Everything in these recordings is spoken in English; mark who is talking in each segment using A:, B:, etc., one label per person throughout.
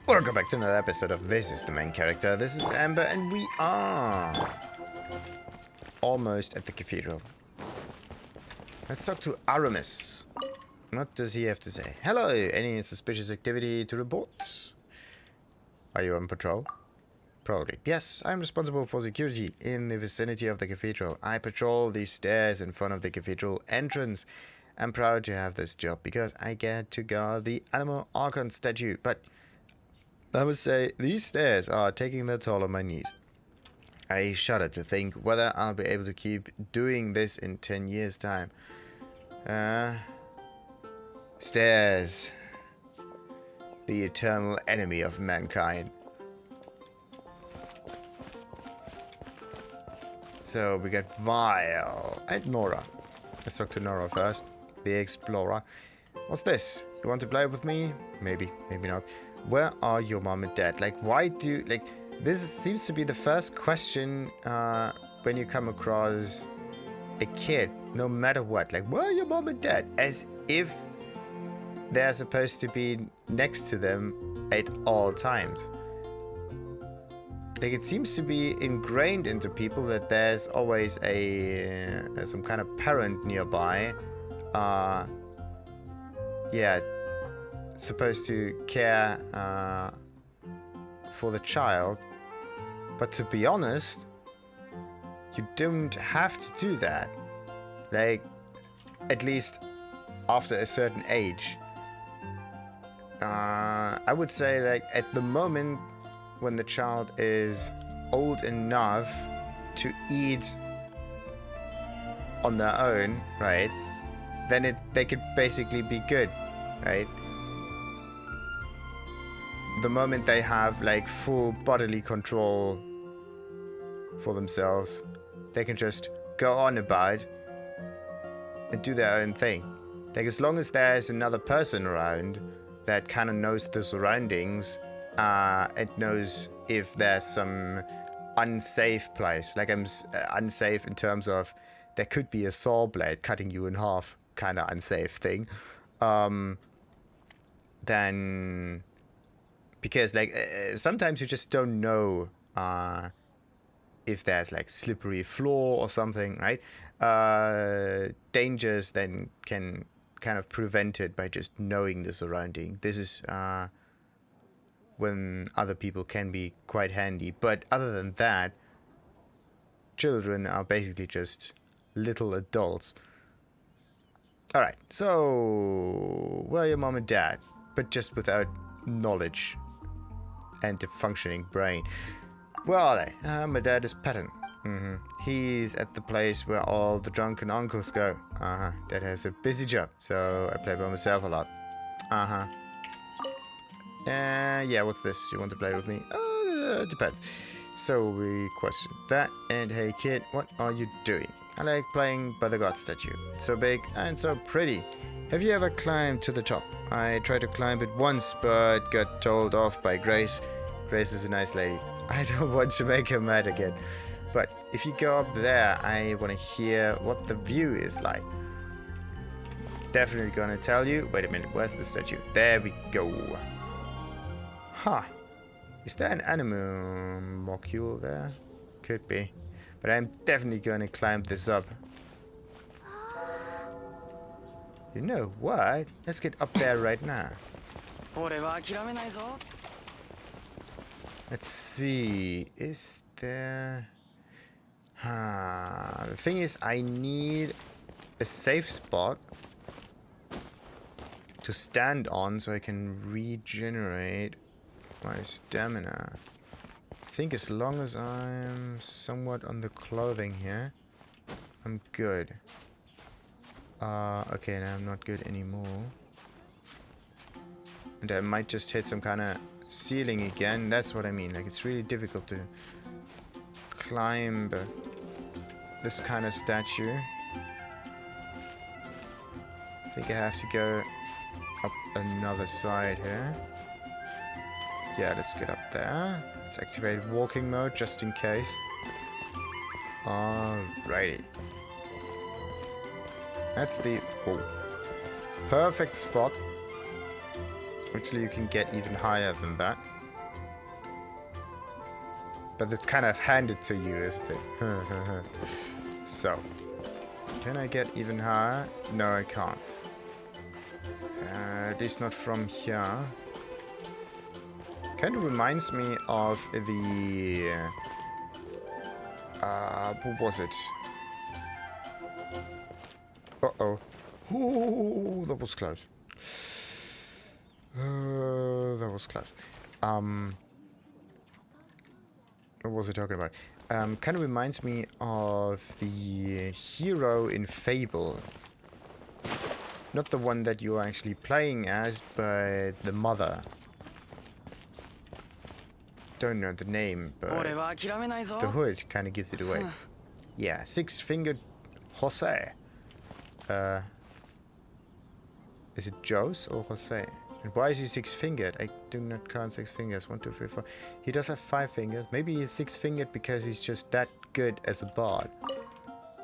A: Welcome back to another episode of This is the Main Character. This is Amber, and we are almost at the cathedral. Let's talk to Aramis. What does he have to say? Hello, any suspicious activity to report? Are you on patrol? Probably. Yes, I'm responsible for security in the vicinity of the cathedral. I patrol the stairs in front of the cathedral entrance. I'm proud to have this job because I get to guard the Animal Archon statue, but I would say these stairs are taking their toll on my knees. I shudder to think whether I'll be able to keep doing this in 10 years' time. Stairs. The eternal enemy of mankind. So we got Vile and Nora. Let's talk to Nora first. The explorer. What's this? You want to play with me? Maybe, maybe not. Where are your mom and dad? Like, why do... Like, this seems to be the first question when you come across a kid, no matter what. Like, where are your mom and dad? As if they're supposed to be next to them at all times. Like, it seems to be ingrained into people that there's always some kind of parent nearby. Yeah, supposed to care for the child, but to be honest, you don't have to do that. Like, at least after a certain age. I would say, like, at the moment when the child is old enough to eat on their own, right, then they could basically be good, right? The moment they have like full bodily control for themselves, they can just go on about and do their own thing. Like, as long as there's another person around that kind of knows the surroundings, and knows if there's some unsafe place, like unsafe in terms of there could be a saw blade cutting you in half, kind of unsafe thing, then, because like sometimes you just don't know if there's like slippery floor or something, right? Dangers then can kind of prevent it by just knowing the surrounding. This is when other people can be quite handy, but other than that, children are basically just little adults. Alright, so where are your mom and dad? But just without knowledge and a functioning brain. Where are they? My dad is Patton. He's at the place where all the drunken uncles go. Dad has a busy job, so I play by myself a lot. Yeah, what's this? You want to play with me? It depends. So we question that. And hey kid, what are you doing? I like playing by the god statue. It's so big and so pretty. Have you ever climbed to the top? I tried to climb it once, but got told off by Grace. Grace is a nice lady. I don't want to make her mad again. But if you go up there, I want to hear what the view is like. Definitely gonna tell you. Wait a minute, where's the statue? There we go. Huh. Is there an animalcule there? Could be. But I'm definitely gonna climb this up. You know what? Let's get up there right now. Let's see. Is there... The thing is, I need a safe spot to stand on so I can regenerate my stamina. I think as long as I'm somewhat on the clothing here, I'm good. Okay, now I'm not good anymore. And I might just hit some kind of ceiling again. That's what I mean. Like, it's really difficult to climb this kind of statue. I think I have to go up another side here. Yeah, let's get up there. Let's activate walking mode just in case. Alrighty. That's the perfect spot Actually, you can get even higher than that. But it's kind of handed to you, isn't it? So, can I get even higher? No, I can't. At least not from here. Kind of reminds me of the... what was it? Uh-oh. Ooh, that was close. That was close. What was I talking about? Kind of reminds me of the hero in Fable. Not the one that you are actually playing as, but the mother. Don't know the name, but the hood kind of gives it away. Yeah, six-fingered Jose. Is it Jose or Jose? And why is he six-fingered? I do not count 6 fingers. 1, 2, 3, 4. He does have 5 fingers. Maybe he's six-fingered because he's just that good as a bard.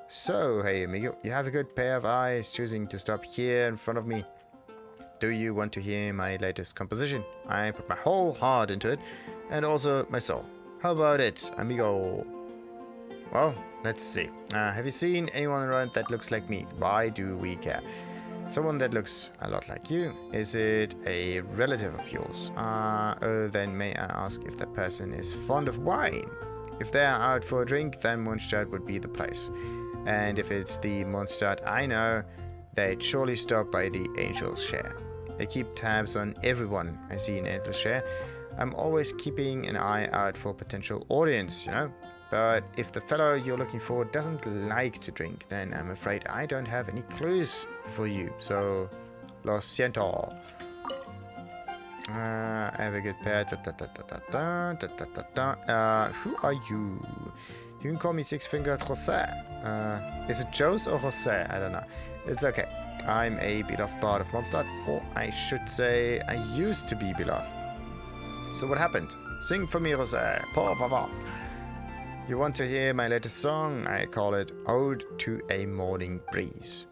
A: So, hey amigo, you have a good pair of eyes choosing to stop here in front of me. Do you want to hear my latest composition? I put my whole heart into it, and also my soul. How about it, amigo? Well, let's see. Have you seen anyone around that looks like me? Why do we care? Someone that looks a lot like you. Is it a relative of yours? Then may I ask if that person is fond of wine? If they're out for a drink, then Mondstadt would be the place. And if it's the Mondstadt I know, they'd surely stop by the Angel's Share. They keep tabs on everyone I see in Angel's Share. I'm always keeping an eye out for potential audience, you know? But if the fellow you're looking for doesn't like to drink, then I'm afraid I don't have any clues for you. So, lo siento. I have a good pair. Who are you? You can call me Six-Fingered Jose. Is it Jose or Jose? I don't know. It's okay. I'm a beloved bard of Mondstadt, or I should say I used to be beloved. So what happened? Sing for me, Jose. Por favor. You want to hear my latest song? I call it Ode to a Morning Breeze.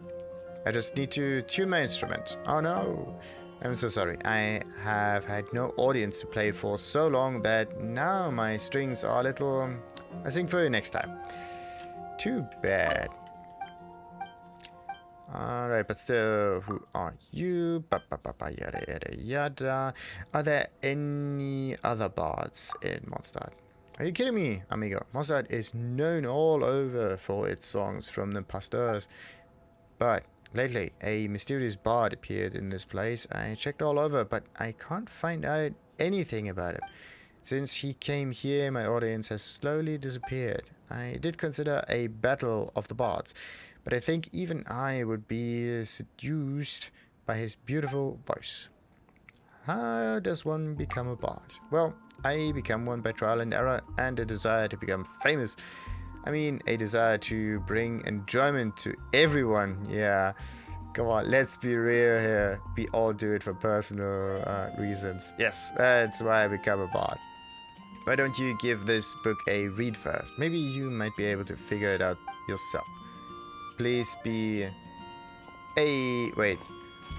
A: I just need to tune my instrument. Oh no. I'm so sorry. I have had no audience to play for so long that now my strings are a little... I sing for you next time. Too bad. Alright, but still, who are you? Yada yada yada. Are there any other bards in Mondstadt? Are you kidding me, amigo? Mondstadt is known all over for its songs from the pasteurs. But lately, a mysterious bard appeared in this place. I checked all over, but I can't find out anything about him. Since he came here, my audience has slowly disappeared. I did consider a battle of the bards, but I think even I would be seduced by his beautiful voice. How does one become a bard? Well, I become one by trial and error and a desire to become famous. I mean, a desire to bring enjoyment to everyone. Yeah, come on, let's be real here. We all do it for personal reasons. Yes, that's why I become a bard. Why don't you give this book a read first? Maybe you might be able to figure it out yourself. Please be a... Wait.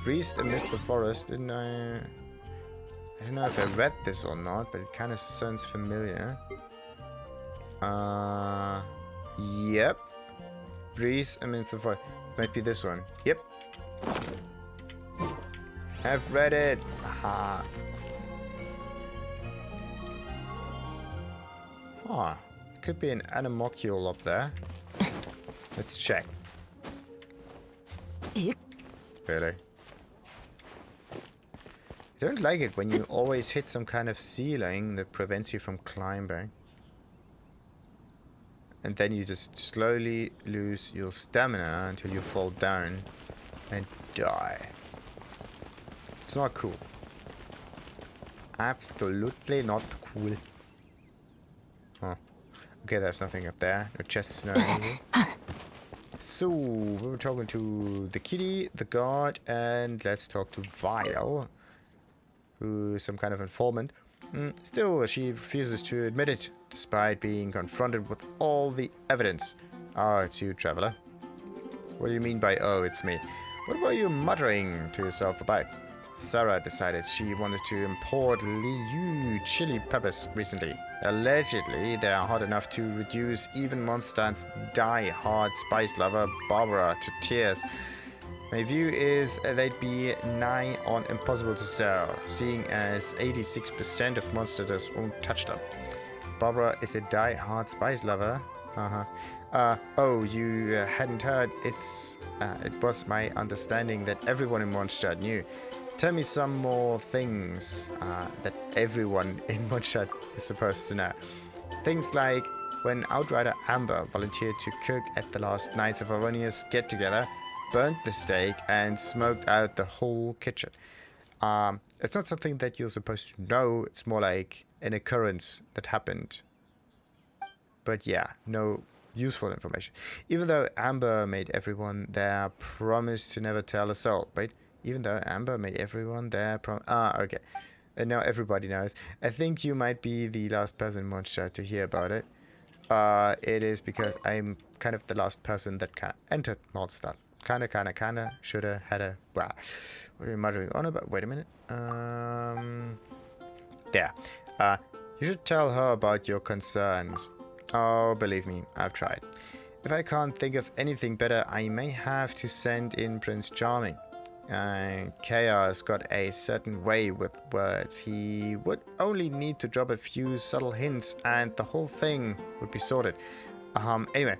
A: Priest amidst the forest, didn't I... I don't know if I read this or not, but it kind of sounds familiar. Yep. Priest amidst the forest. Might be this one. Yep. I've read it. Aha. Ah, could be an animalcule up there. Let's check. Really? I don't like it when you always hit some kind of ceiling that prevents you from climbing. And then you just slowly lose your stamina until you fall down and die. It's not cool. Absolutely not cool. Huh. Okay, there's nothing up there. No chests, no anything. So, we were talking to the kitty, the guard, and let's talk to Vile, who's some kind of informant. Still, she refuses to admit it, despite being confronted with all the evidence. Oh, it's you, traveler. What do you mean by, oh, it's me? What were you muttering to yourself about? Sarah decided she wanted to import Liu chili peppers recently. Allegedly, they are hot enough to reduce even Mondstadt's die-hard spice lover Barbara to tears. My view is they'd be nigh on impossible to sell, seeing as 86% of Mondstadters won't touch them. Barbara is a die-hard spice lover. Oh, you hadn't heard? It was my understanding that everyone in Mondstadt knew. Tell me some more things that everyone in Mondstadt is supposed to know. Things like when Outrider Amber volunteered to cook at the last Knights of Aronia's get-together, burnt the steak, and smoked out the whole kitchen. It's not something that you're supposed to know. It's more like an occurrence that happened. But yeah, no useful information. Even though Amber made everyone there promise to never tell a soul. Wait, even though Amber made everyone there okay. And now everybody knows. I think you might be the last person in Mondstadt to hear about it. It is because I'm kind of the last person that kind of entered Mondstadt. Kinda, shoulda, hadda, blah. What are you muttering on about? Wait a minute. There. You should tell her about your concerns. Oh, believe me, I've tried. If I can't think of anything better, I may have to send in Prince Charming. Chaos got a certain way with words. He would only need to drop a few subtle hints and the whole thing would be sorted. Anyway,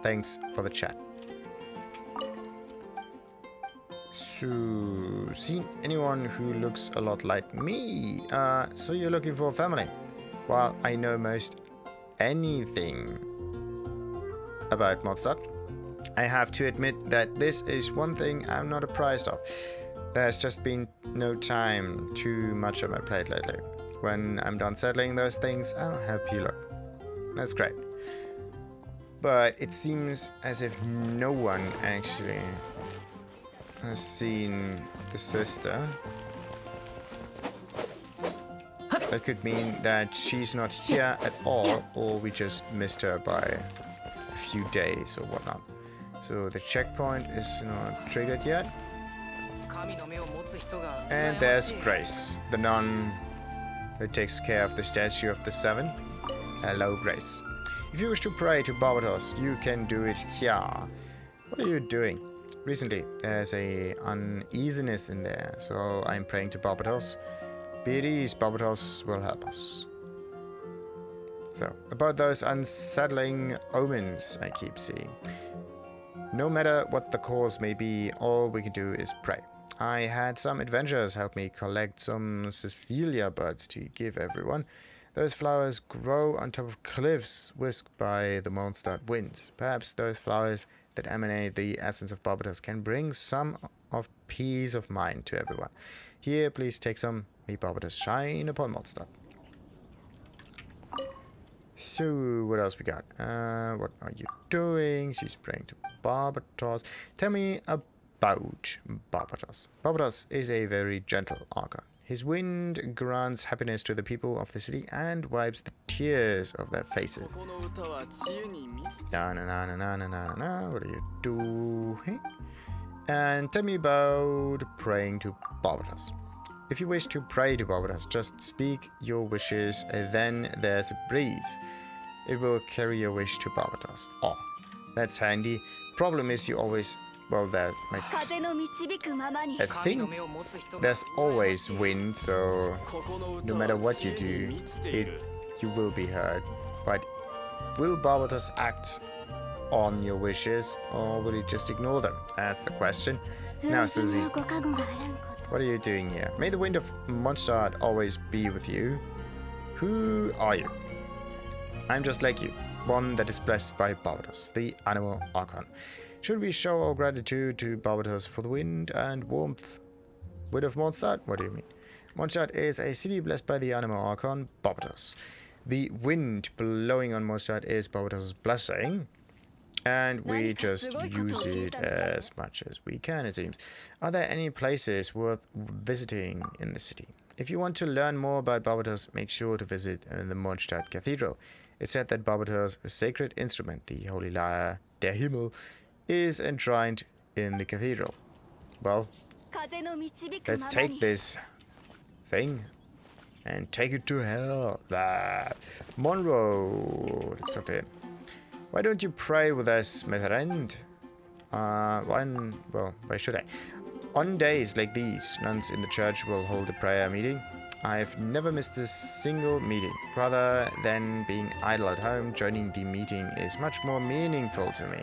A: thanks for the chat. So, seen anyone who looks a lot like me? So you're looking for a family? Well, I know most anything about Mondstadt, I have to admit that this is one thing I'm not apprised of. There's just been no time, too much on my plate lately. When I'm done settling those things, I'll help you look. That's great. But it seems as if no one actually has seen the sister. That could mean that she's not here at all, or we just missed her by a few days or whatnot. So the checkpoint is not triggered yet. And there's Grace, the nun who takes care of the statue of the Seven. Hello, Grace. If you wish to pray to Barbatos, you can do it here. What are you doing? Recently, there's a uneasiness in there, so I'm praying to Barbatos. Be at ease, Barbatos will help us. So, about those unsettling omens I keep seeing. No matter what the cause may be, all we can do is pray. I had some adventurers help me collect some Cecilia buds to give everyone. Those flowers grow on top of cliffs whisked by the Mondstadt winds. Perhaps those flowers that emanate the essence of Barbatos can bring some of peace of mind to everyone. Here, please take some. May Barbatos shine upon Mondstadt. So, what else we got? What are you doing? She's praying to Barbatos. Tell me about Barbatos. Barbatos is a very gentle Archon. His wind grants happiness to the people of the city and wipes the tears of their faces. Na na na na na na na na. What are you doing? And tell me about praying to Barbatos. If you wish to pray to Barbatos, just speak your wishes, then there's a breeze. It will carry your wish to Barbatos. Oh, that's handy. Problem is you always... Well, that might... I think there's always wind, so no matter what you do, you will be heard. But will Barbatos act on your wishes, or will he just ignore them? That's the question. Now, Susie, what are you doing here? May the wind of Mondstadt always be with you. Who are you? I'm just like you, one that is blessed by Barbatos, the animal Archon. Should we show our gratitude to Barbatos for the wind and warmth? Wind of Mondstadt? What do you mean? Mondstadt is a city blessed by the animal Archon, Barbatos. The wind blowing on Mondstadt is Barbatos' blessing, and we just use it as much as we can, it seems. Are there any places worth visiting in the city? If you want to learn more about Barbatos, make sure to visit the Mondstadt Cathedral. It's said that Barbatos' sacred instrument, the holy lyre, Der Himmel, is enshrined in the cathedral. Well, Let's take this thing and take it to hell. Monroe. Let's talk to him. Why don't you pray with us, my friend? Why should I? On days like these, nuns in the church will hold a prayer meeting. I've never missed a single meeting. Rather than being idle at home, joining the meeting is much more meaningful to me.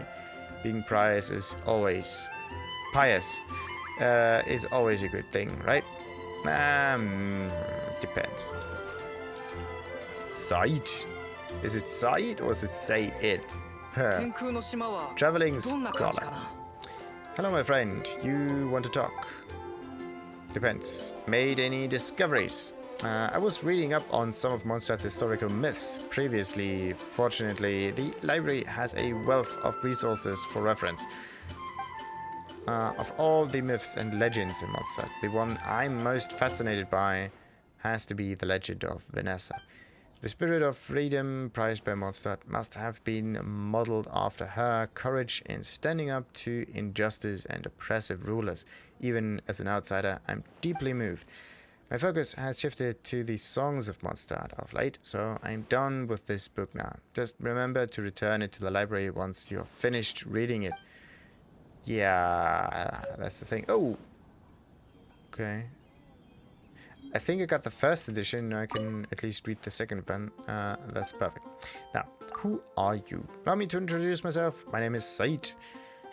A: Being pious is always a good thing, right? Depends. Said? Is it Said or is it say it? Traveling scholar. Hello, my friend. You want to talk? Depends. Made any discoveries? I was reading up on some of Mondstadt's historical myths previously. Fortunately, the library has a wealth of resources for reference. Of all the myths and legends in Mondstadt, the one I'm most fascinated by has to be the legend of Vanessa. The spirit of freedom prized by Mondstadt must have been modeled after her courage in standing up to injustice and oppressive rulers. Even as an outsider, I'm deeply moved. My focus has shifted to the songs of Mondstadt of late, so I'm done with this book now. Just remember to return it to the library once you're finished reading it. Yeah, that's the thing. Oh! Okay. I think I got the first edition. I can at least read the second one. That's perfect. Now, who are you? Allow me to introduce myself. My name is Said,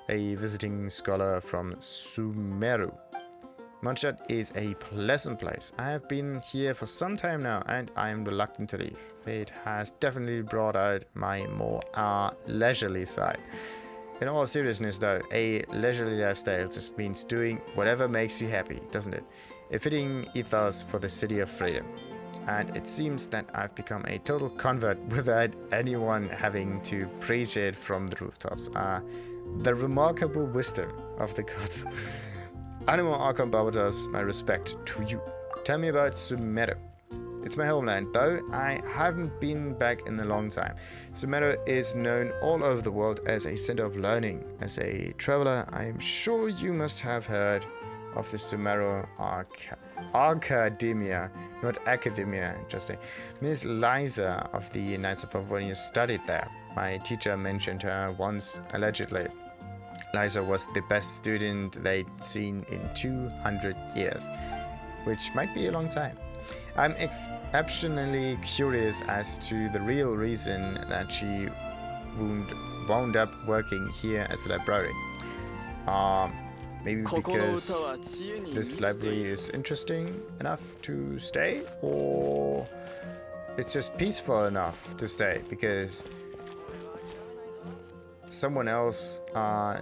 A: a visiting scholar from Sumeru. Mondstadt is a pleasant place. I have been here for some time now, and I am reluctant to leave. It has definitely brought out my more leisurely side. In all seriousness though, a leisurely lifestyle just means doing whatever makes you happy, doesn't it? A fitting ethos for the city of freedom. And it seems that I've become a total convert without anyone having to preach it from the rooftops. The remarkable wisdom of the gods. Animo Arkham Barbatos, my respect to you. Tell me about Sumeru. It's my homeland, though I haven't been back in a long time. Sumeru is known all over the world as a center of learning. As a traveler, I'm sure you must have heard of the Sumeru Academia, not Academia, interesting. Miss Liza of the Knights of California studied there. My teacher mentioned her once, allegedly. Liza was the best student they'd seen in 200 years, which might be a long time. I'm exceptionally curious as to the real reason that she wound up working here as a librarian. Maybe because this library is interesting enough to stay, or it's just peaceful enough to stay because someone else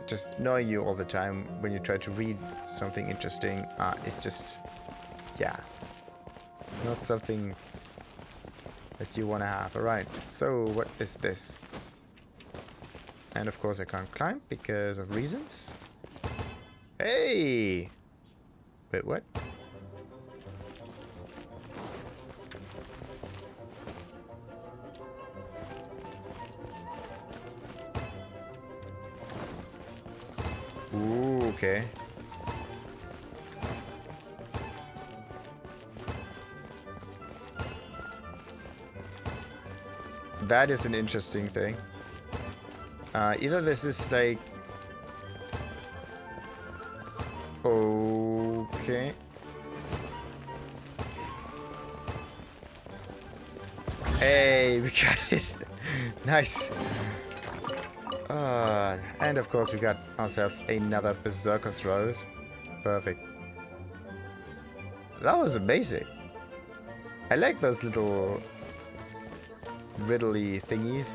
A: just knowing you all the time when you try to read something interesting is just, yeah, not something that you want to have. Alright, so what is this? And of course I can't climb because of reasons. Hey! Wait, what? Ooh, okay. That is an interesting thing. Either this is like... Okay. Hey, we got it. Nice. And of course we got ourselves another Berserkers Rose. Perfect. That was amazing. I like those little riddly thingies.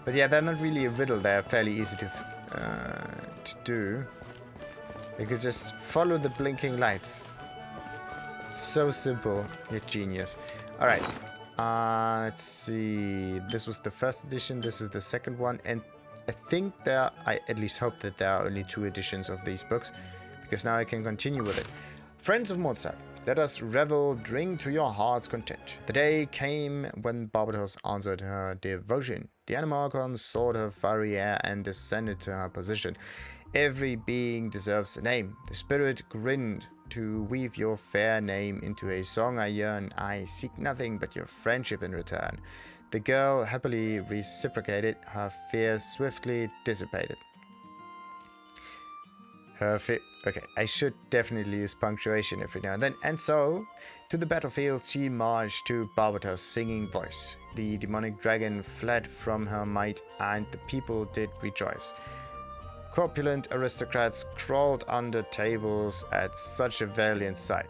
A: But yeah, they're not really a riddle. They're fairly easy to do. You could just follow the blinking lights. So simple, yet genius. Alright. Let's see. This was the first edition. This is the second one. And I think I at least hope that there are only 2 editions of these books. Because now I can continue with it. Friends of Mondstadt. Let us revel, drink to your heart's content. The day came when Barbatos answered her devotion. The Animarchon sought her fiery air and descended to her position. Every being deserves a name. The spirit grinned to weave your fair name into a song I yearn. I seek nothing but your friendship in return. The girl happily reciprocated. Her fears swiftly dissipated. Okay, I should definitely use punctuation every now and then. And so, to the battlefield she marched to Barbatos' singing voice. The demonic dragon fled from her might, and the people did rejoice. Corpulent aristocrats crawled under tables at such a valiant sight.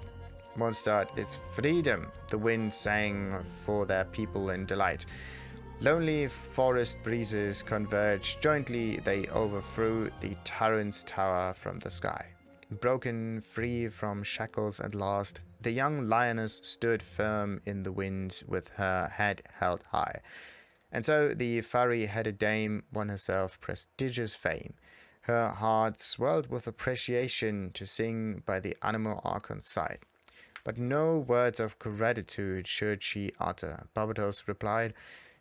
A: Mondstadt is freedom, the wind sang for their people in delight. Lonely forest breezes converged, jointly they overthrew the tyrant's tower from the sky. Broken free from shackles at last, the young lioness stood firm in the wind with her head held high. And so the fiery-headed dame won herself prestigious fame. Her heart swelled with appreciation to sing by the animal archon's side. But no words of gratitude should she utter. Barbatos replied,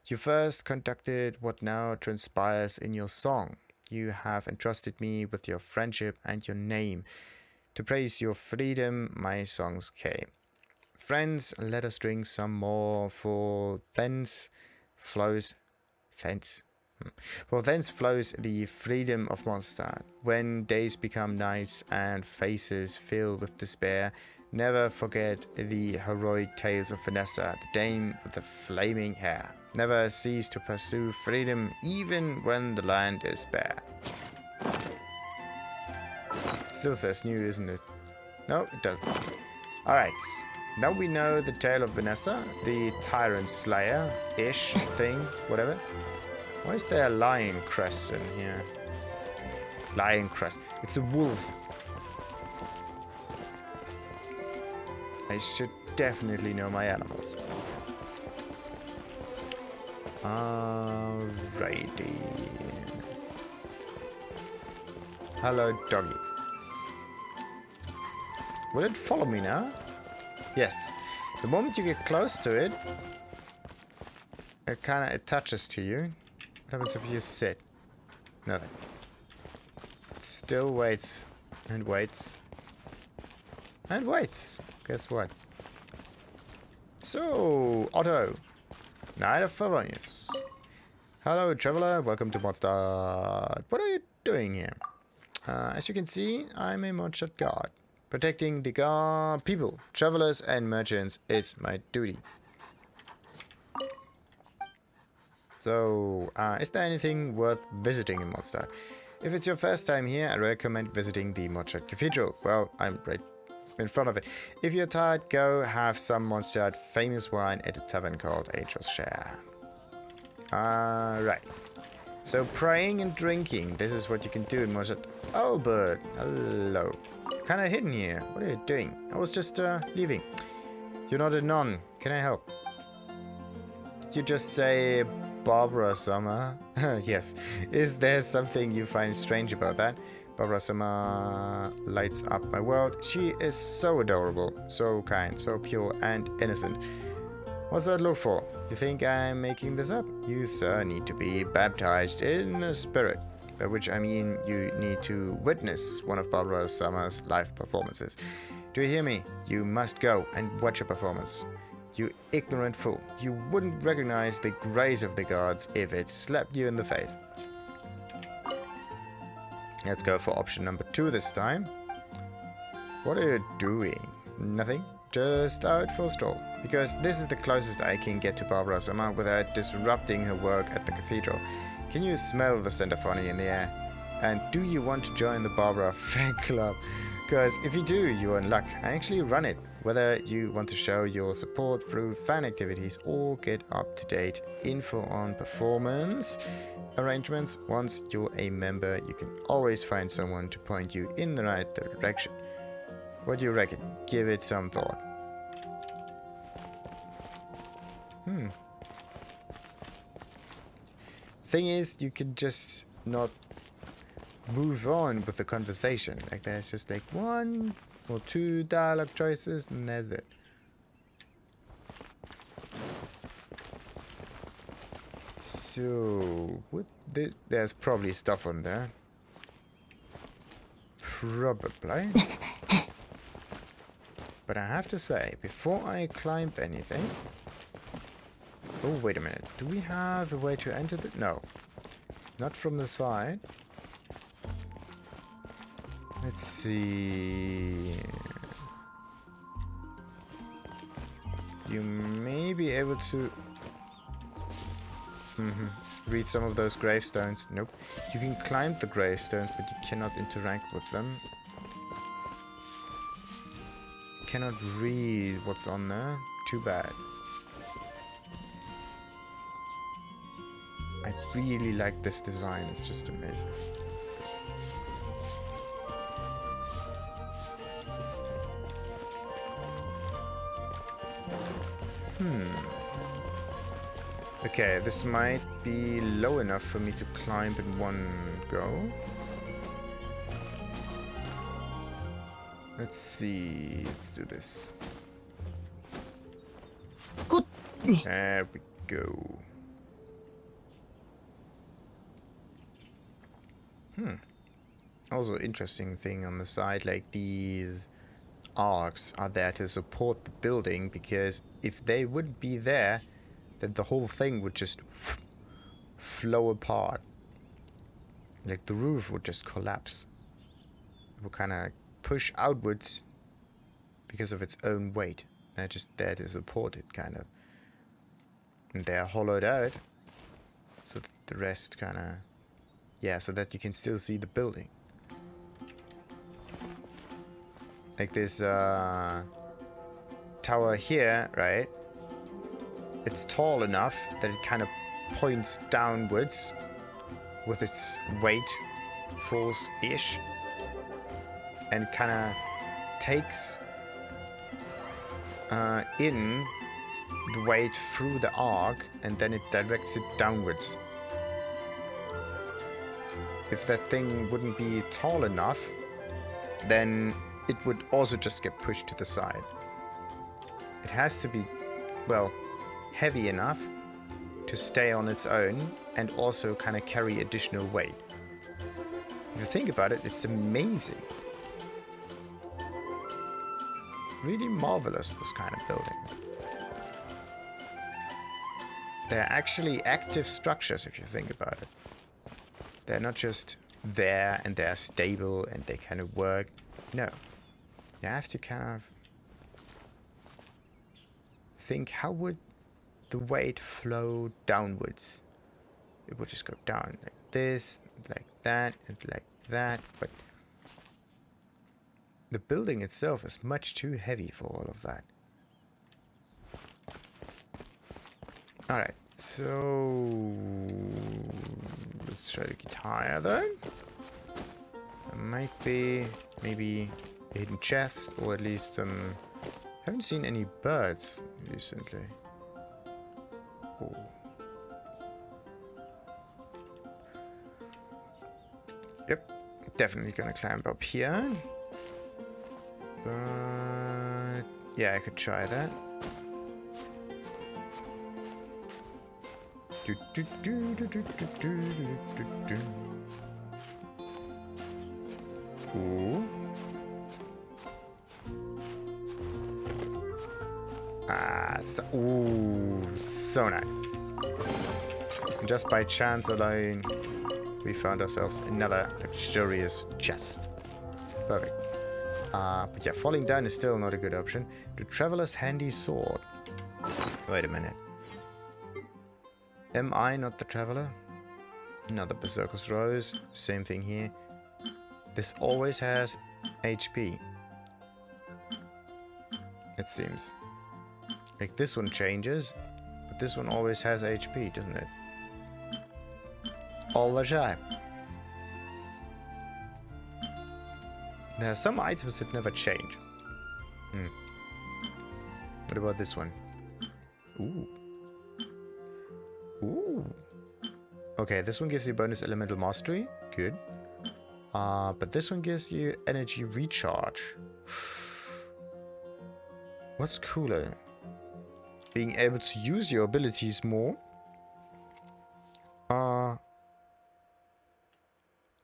A: "You first conducted what now transpires in your song. You have entrusted me with your friendship and your name. To praise your freedom, my songs came. Friends, let us drink some more, for thence flows the freedom of Mondstadt. When days become nights and faces fill with despair, never forget the heroic tales of Vanessa, the dame with the flaming hair. Never cease to pursue freedom, even when the land is bare." It still says new, isn't it? No, it doesn't. Alright, now we know the tale of Vanessa, the tyrant slayer-ish thing, whatever. Why is there a lion crest in here? Lion crest. It's a wolf. I should definitely know my animals. Alrighty. Hello, doggy. Will it follow me now? Yes. The moment you get close to it, it kind of attaches to you. What happens if you sit? Nothing. It still waits and waits and waits. Guess what? So, Otto. Knight of Favonius. Hello, traveler. Welcome to Mondstadt. What are you doing here? As you can see, I'm a Mondstadt guard. Protecting the people, travelers, and merchants is my duty. So, is there anything worth visiting in Mondstadt? If it's your first time here, I recommend visiting the Mondstadt Cathedral. Well, I'm right in front of it. If you're tired, go have some Mondstadt famous wine at a tavern called Angel's Share. Alright. So praying and drinking, this is what you can do in Mondstadt. Albert, hello. Kinda hidden here. What are you doing? I was just leaving. You're not a nun. Can I help? Did you just say Barbara Summer? Yes. Is there something you find strange about that? Barbara Summer lights up my world. She is so adorable, so kind, so pure and innocent. What's that look for? You think I'm making this up? You, sir, need to be baptized in the spirit. By which I mean you need to witness one of Barbara Summer's live performances. Do you hear me? You must go and watch a performance. You ignorant fool. You wouldn't recognize the grace of the gods if it slapped you in the face. Let's go for option number 2 this time. What are you doing? Nothing. Just out for a stroll. Because this is the closest I can get to Barbara Summer without disrupting her work at the cathedral. Can you smell the Centophony in the air? And do you want to join the Barbara fan club? Because if you do, you're in luck. I actually run it. Whether you want to show your support through fan activities or get up-to-date info on performance arrangements, once you're a member, you can always find someone to point you in the right direction. What do you reckon? Give it some thought. Thing is, you can just not move on with the conversation. Like there's just like one or 2 dialogue choices, and that's it. So, there's probably stuff on there. Probably. But I have to say, before I climb anything... Oh, wait a minute. Do we have a way to enter the... No. Not from the side. Let's see... You may be able to... read some of those gravestones. Nope. You can climb the gravestones, but you cannot interact with them. Cannot read what's on there. Too bad. I really like this design. It's just amazing. Okay, this might be low enough for me to climb in one go. Let's see. Let's do this. There we go. Also, interesting thing on the side, like these arcs are there to support the building, because if they wouldn't be there, then the whole thing would just flow apart. Like the roof would just collapse. It would kind of push outwards because of its own weight. They're just there to support it, kind of. And they're hollowed out so that the rest kind of... Yeah, so that you can still see the building. Like this tower here, right? It's tall enough that it kind of points downwards with its weight, force-ish, and kind of takes in the weight through the arc, and then it directs it downwards. If that thing wouldn't be tall enough, then it would also just get pushed to the side. It has to be, well, heavy enough to stay on its own and also kind of carry additional weight. If you think about it, it's amazing. Really marvelous, this kind of building. They're actually active structures, if you think about it. They're not just there and they're stable and they kind of work. No. You have to kind of think, how would the weight flow downwards? It would just go down like this, like that, and like that, but the building itself is much too heavy for all of that. Alright, so let's try to get higher though. There might be maybe a hidden chest, or at least some... Haven't seen any birds recently. Oh. Yep, definitely gonna climb up here. But yeah, I could try that. Ooh. So nice. And just by chance alone, we found ourselves another luxurious chest. Perfect. But yeah, falling down is still not a good option. The Traveler's Handy Sword. Wait a minute. Am I not the Traveler? Another Berserkers Rose. Same thing here. This always has HP. It seems. Like this one changes, but this one always has HP, doesn't it? All the time. There are some items that never change. What about this one? Ooh. Ooh. Okay, this one gives you bonus elemental mastery. Good. But this one gives you energy recharge. What's cooler? Being able to use your abilities more?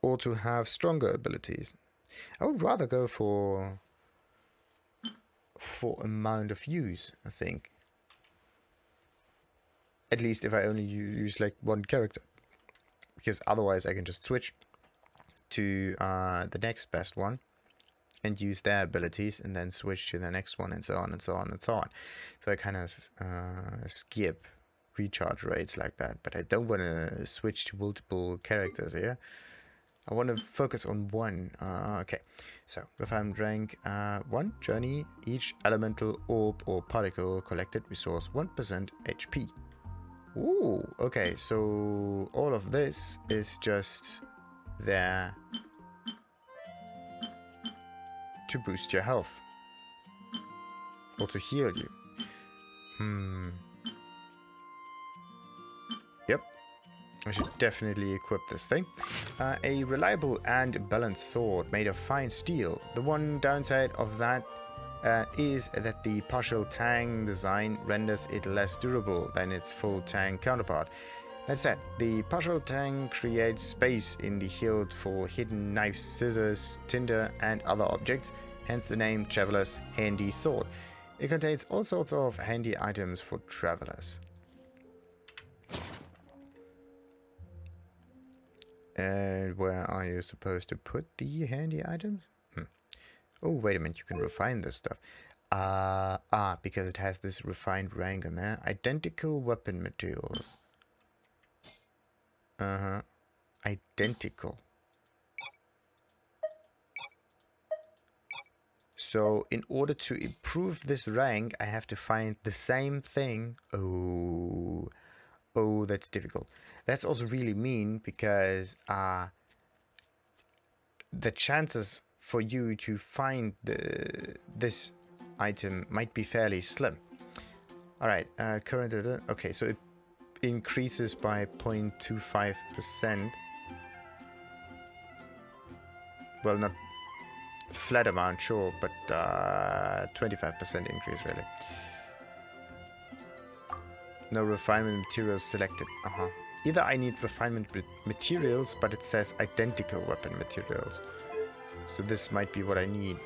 A: Or to have stronger abilities? I would rather go for amount of use, I think. At least if I only use like one character. Because otherwise I can just switch to the next best one and use their abilities and then switch to the next one and so on and so on and so on. So I kind of skip recharge rates like that. But I don't want to switch to multiple characters here. I want to focus on one. Okay, so refinement rank 1 journey. Each elemental orb or particle collected restores 1% HP. Ooh, okay, so all of this is just there to boost your health or to heal you. Yep. I should definitely equip this thing. A reliable and balanced sword made of fine steel. The one downside of that is that the partial tang design renders it less durable than its full tang counterpart. That said, the partial tang creates space in the hilt for hidden knives, scissors, tinder, and other objects, hence the name Traveler's Handy Sword. It contains all sorts of handy items for travelers. And where are you supposed to put the handy items? Oh, wait a minute, you can refine this stuff. Because it has this refined rank in there. Identical weapon materials. Identical. So, in order to improve this rank, I have to find the same thing. Oh, that's difficult. That's also really mean because the chances for you to find this item might be fairly slim. Alright, current... Okay, so it increases by 0.25%. Well, not flat amount, sure, but 25% increase, really. No refinement materials selected. Either I need refinement materials, but it says identical weapon materials. So this might be what I need.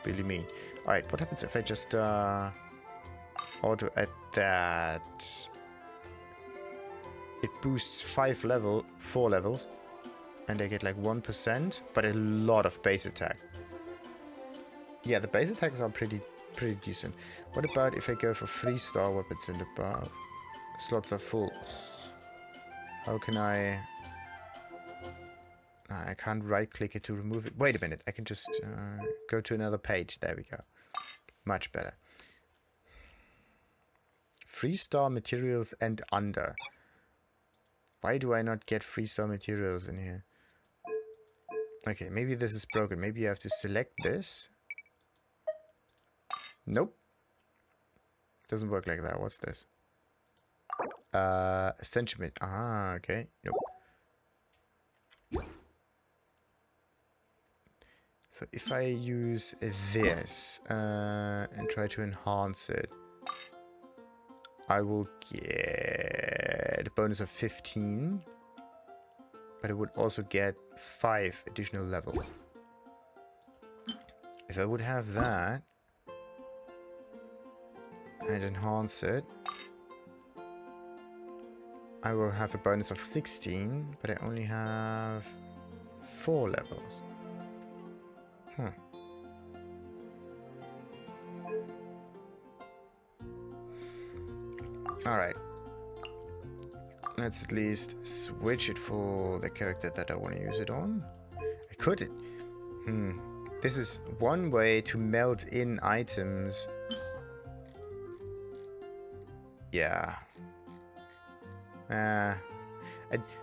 A: Really mean. Alright, what happens if I just auto add that? It boosts 4 levels. And I get like 1%, but a lot of base attack. Yeah, the base attacks are pretty decent. What about if I go for 3-star weapons and above? Slots are full. How can I can't right click it to remove it. Wait a minute, I can just go to another page. There we go. Much better. 3-star materials and under. Why do I not get 3-star materials in here? Okay, maybe this is broken. Maybe you have to select this. Nope. Doesn't work like that. What's this? Sentiment. Okay. Nope. So if I use this and try to enhance it, I will get a bonus of 15, but I would also get 5 additional levels. If I would have that and enhance it, I will have a bonus of 16, but I only have 4 levels. Alright. Let's at least switch it for the character that I want to use it on. I could. This is one way to melt in items. Yeah.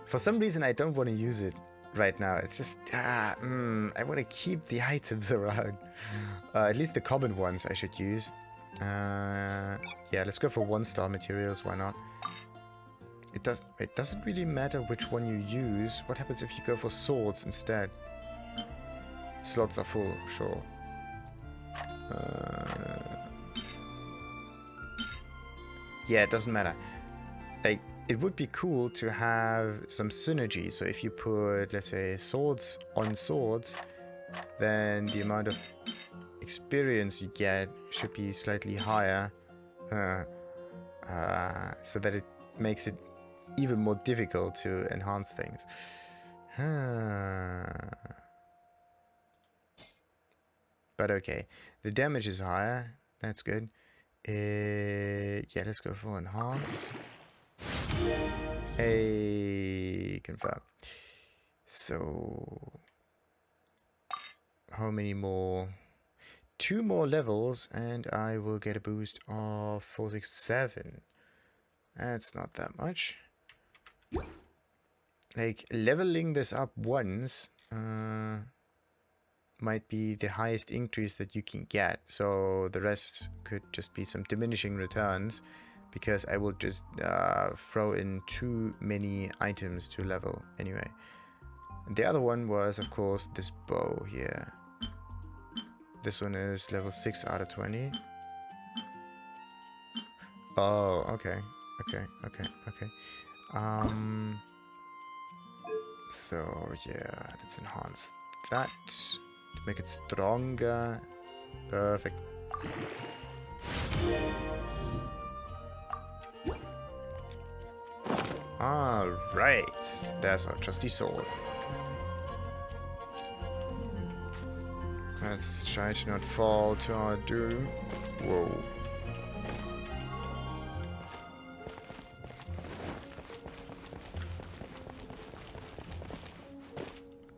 A: For some reason, I don't want to use it right now. It's just, I want to keep the items around. At least the common ones I should use. Yeah, let's go for 1-star materials. Why not? It doesn't really matter which one you use. What happens if you go for swords instead? Slots are full, sure. yeah, it doesn't matter. Like, it would be cool to have some synergy. So if you put, let's say, swords on swords, then the amount of experience you get should be slightly higher. So that it makes it even more difficult to enhance things. But okay, the damage is higher. That's good. Yeah, let's go for enhance. Confirm. So, how many more? 2 more levels, and I will get a boost of 467. That's not that much. Like, leveling this up once might be the highest increase that you can get. So the rest could just be some diminishing returns, because I will just throw in too many items to level anyway. And the other one was, of course, this bow here. This one is level 6 out of 20. Oh, okay. So yeah, let's enhance that to make it stronger. Perfect. Alright, there's our trusty sword. Let's try to not fall to our doom. Whoa.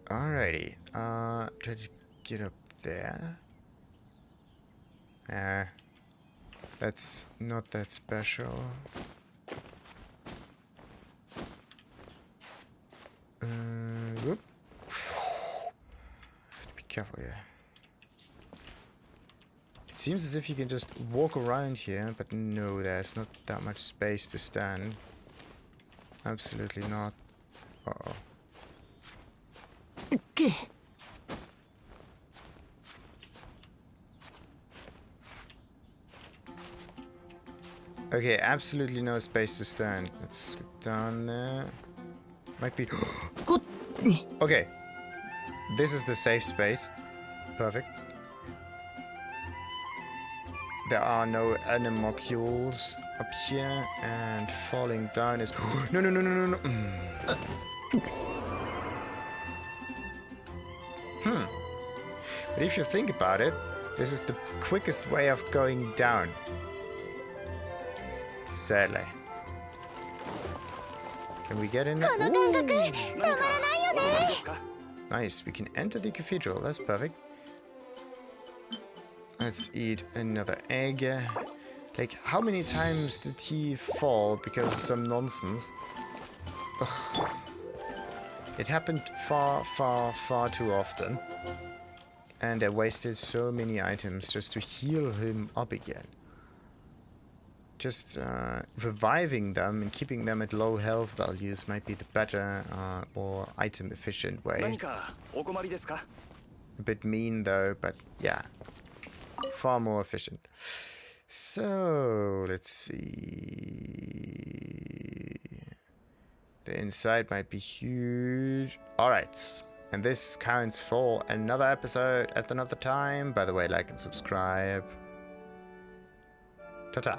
A: Alrighty, try to get up there. That's not that special. Whoop. Have to be careful here. It seems as if you can just walk around here, but no, there's not that much space to stand. Absolutely not. Uh-oh. Okay, absolutely no space to stand. Let's get down there. Might be... Okay. This is the safe space. Perfect. There are no animalcules up here, and falling down is... No. But if you think about it, this is the quickest way of going down. Sadly. Can we get in there? Nice, we can enter the cathedral. That's perfect. Let's eat another egg. Like, how many times did he fall because of some nonsense? Ugh. It happened far too often. And I wasted so many items just to heal him up again. Just reviving them and keeping them at low health values might be the better, more item efficient way. A bit mean though, but yeah. Far more efficient. So, let's see. The inside might be huge. Alright. And this counts for another episode at another time. By the way, like and subscribe. Ta-ta.